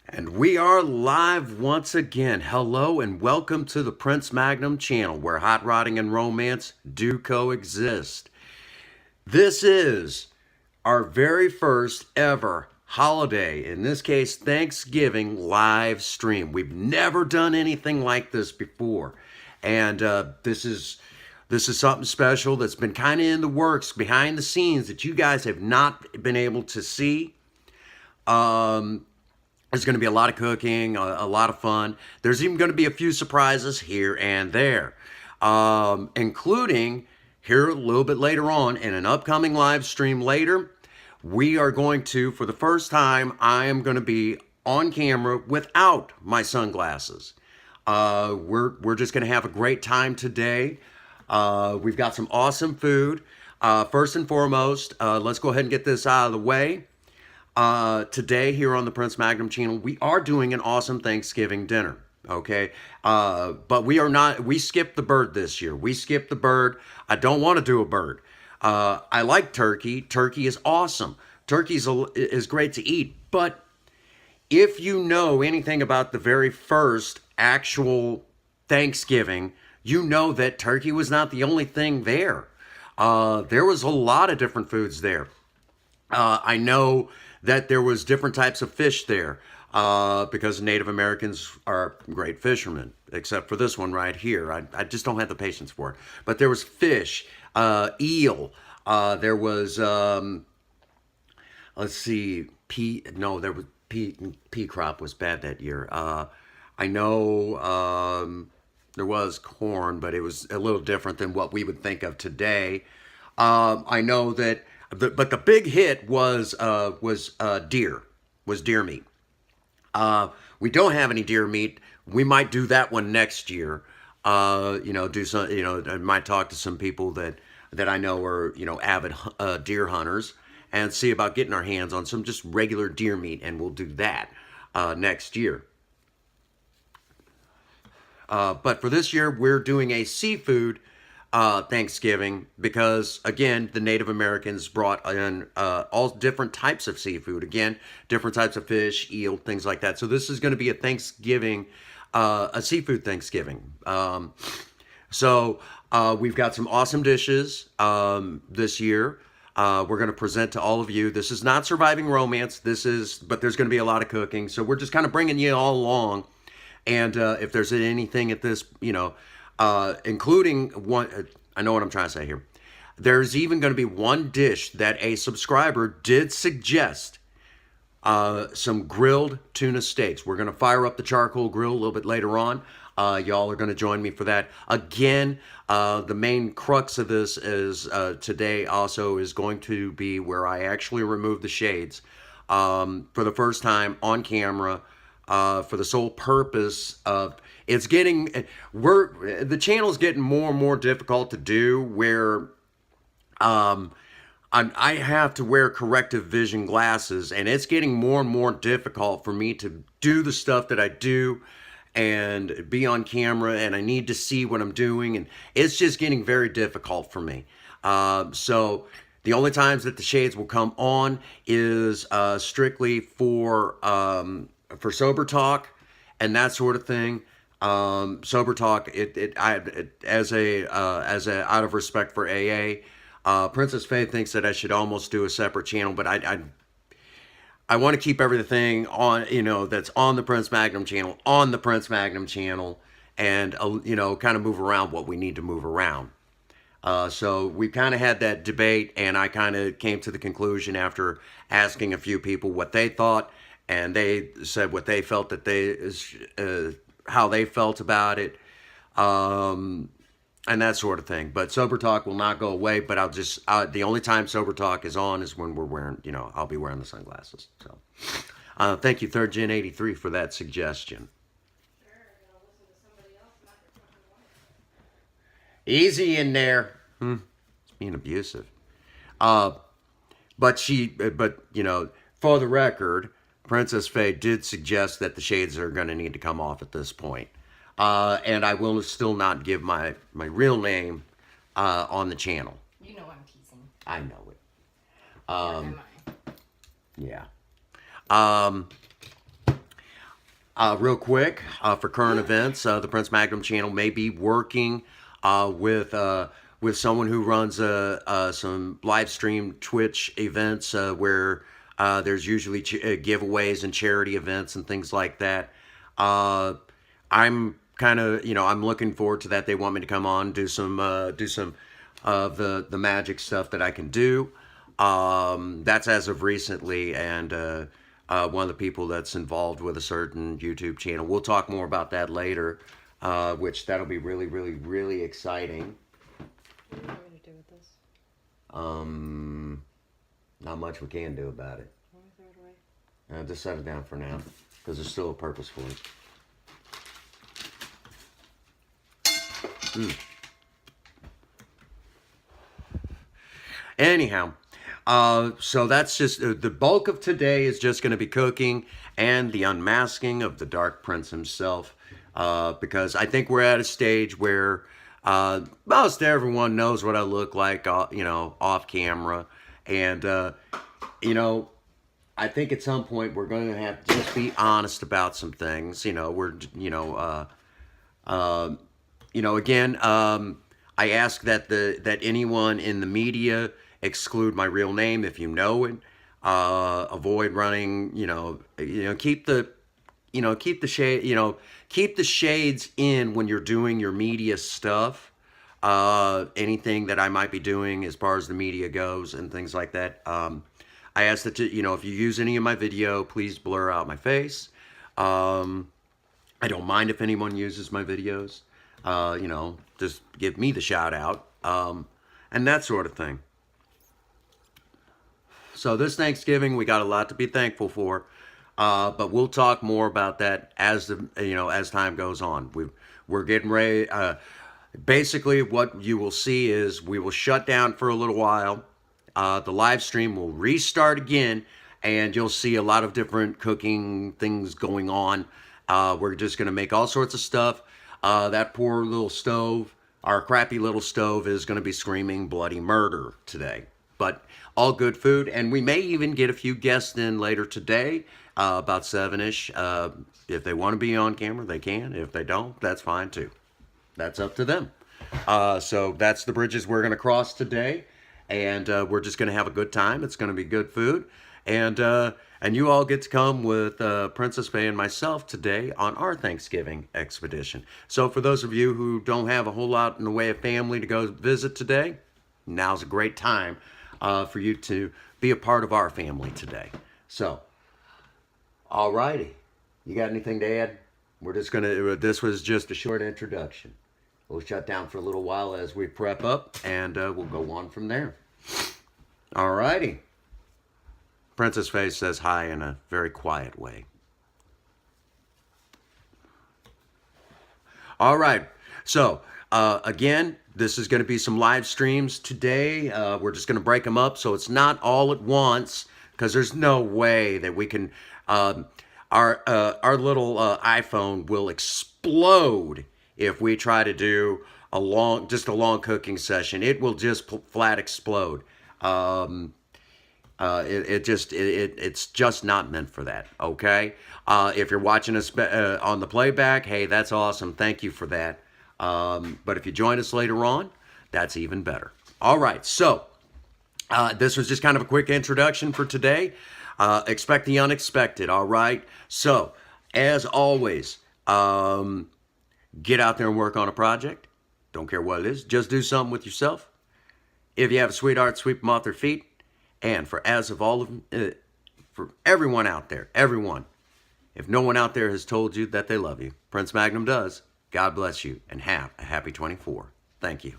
And we are live once again. Hello and welcome to the Prince Magnum channel where hot rodding and romance do coexist. This is our very first ever holiday, in this case Thanksgiving live stream. We've never done anything like this before. And this is something special that's been kind of in the works behind the scenes that you guys have not been able to see. There's going to be a lot of cooking, a lot of fun. There's even going to be a few surprises here and there, including here a little bit later on in an upcoming live stream later. We are going to, for the first time, I am going to be on camera without my sunglasses. We're just going to have a great time today. We've got some awesome food. First and foremost, let's go ahead and get this out of the way. Today here on the Prince Magnum channel, we are doing an awesome Thanksgiving dinner, okay? But we skipped the bird this year. We skipped the bird. I don't want to do a bird. I like turkey. Turkey is awesome. Turkey is great to eat. But if you know anything about the very first actual Thanksgiving, you know that turkey was not the only thing there. There was a lot of different foods there. I know that there was different types of fish there because Native Americans are great fishermen, except for this one right here. I just don't have the patience for it. But there was fish, eel. There was, let's see, pea crop was bad that year. I know there was corn, but it was a little different than what we would think of today. I know that. But the big hit was deer meat. We don't have any deer meat. We might do that one next year. Do some. I might talk to some people that I know are avid deer hunters and see about getting our hands on some just regular deer meat, and we'll do that next year. But for this year, we're doing a seafood Thanksgiving because, again, the Native Americans brought in all different types of seafood. Again, different types of fish, eel, things like that. So this is going to be a Thanksgiving, a seafood Thanksgiving. So we've got some awesome dishes this year. We're going to present to all of you. This is not surviving romance. But there's going to be a lot of cooking. So we're just kind of bringing you all along. And if there's anything at this, including one, I know what I'm trying to say here. There's even going to be one dish that a subscriber did suggest, some grilled tuna steaks. We're going to fire up the charcoal grill a little bit later on. Y'all are going to join me for that. Again, the main crux of this is today also is going to be where I actually remove the shades for the first time on camera. For the sole purpose of the channel's getting more and more difficult to do where I have to wear corrective vision glasses, and it's getting more and more difficult for me to do the stuff that I do and be on camera, and I need to see what I'm doing, and it's just getting very difficult for me. So the only times that the shades will come on is strictly for sober talk and that sort of thing. Sober talk, as a out of respect for AA, Princess Faith thinks that I should almost do a separate channel, but I want to keep everything on, that's on the Prince Magnum channel, and kind of move around what we need to move around. So we kind of had that debate, and I kind of came to the conclusion after asking a few people what they thought. And they said what they felt how they felt about it, and that sort of thing. But sober talk will not go away. But the only time sober talk is on is when we're wearing, I'll be wearing the sunglasses. So, thank you, Third Gen 83, for that suggestion. Easy in there. It's being abusive. But for the record, Princess Faye did suggest that the shades are going to need to come off at this point. And I will still not give my real name on the channel. You know I'm teasing. I know it. Or am I? Yeah. Real quick, for current events, the Prince Magnum channel may be working with someone who runs some live stream Twitch events where there's usually giveaways and charity events and things like that. I'm kind of, I'm looking forward to that. They want me to come on, do some of the magic stuff that I can do. That's as of recently, and one of the people that's involved with a certain YouTube channel. We'll talk more about that later, which that'll be really, really, really exciting. What do you want me to do with this? Not much we can do about it. Why don't we throw it away? Just set it down for now, because there's still a purpose for it. Anyhow, so that's just the bulk of today is just going to be cooking and the unmasking of the Dark Prince himself, because I think we're at a stage where most everyone knows what I look like, off camera, and I think at some point we're going to have to just be honest about some things. Again, I ask that anyone in the media exclude my real name if you know it. Avoid running. Keep the shade. Keep the shades in when you're doing your media stuff. Anything that I might be doing as far as the media goes and things like that. I ask that if you use any of my video, please blur out my face. I don't mind if anyone uses my videos. Just give me the shout out, and that sort of thing. So this Thanksgiving, we got a lot to be thankful for, but we'll talk more about that as as time goes on. We're getting ready. Basically, what you will see is we will shut down for a little while. The live stream will restart again, and you'll see a lot of different cooking things going on. We're just going to make all sorts of stuff. That poor little stove, our crappy little stove, is going to be screaming bloody murder today. But all good food, and we may even get a few guests in later today, about 7-ish. If they want to be on camera, they can. If they don't, that's fine too. That's up to them. So that's the bridges we're going to cross today, and we're just going to have a good time. It's going to be good food, and you all get to come with Princess Faye and myself today on our Thanksgiving expedition. So for those of you who don't have a whole lot in the way of family to go visit today, now's a great time for you to be a part of our family today. So, alrighty. You got anything to add? We're just this was just a short introduction. We'll shut down for a little while as we prep up, and we'll go on from there. Alrighty. Princess Faye says hi in a very quiet way. All right. So, again, this is going to be some live streams today. We're just going to break them up so it's not all at once, because there's no way that we can... our little iPhone will explode if we try to do a long cooking session. It will just flat explode. It's just not meant for that, okay? If you're watching us on the playback, hey, that's awesome. Thank you for that. But if you join us later on, that's even better. All right, so this was just kind of a quick introduction for today. Expect the unexpected, all right? So, as always, get out there and work on a project. Don't care what it is. Just do something with yourself. If you have a sweetheart, sweep them off their feet. And for everyone out there, everyone, if no one out there has told you that they love you, Prince Magnum does. God bless you and have a happy 24. Thank you.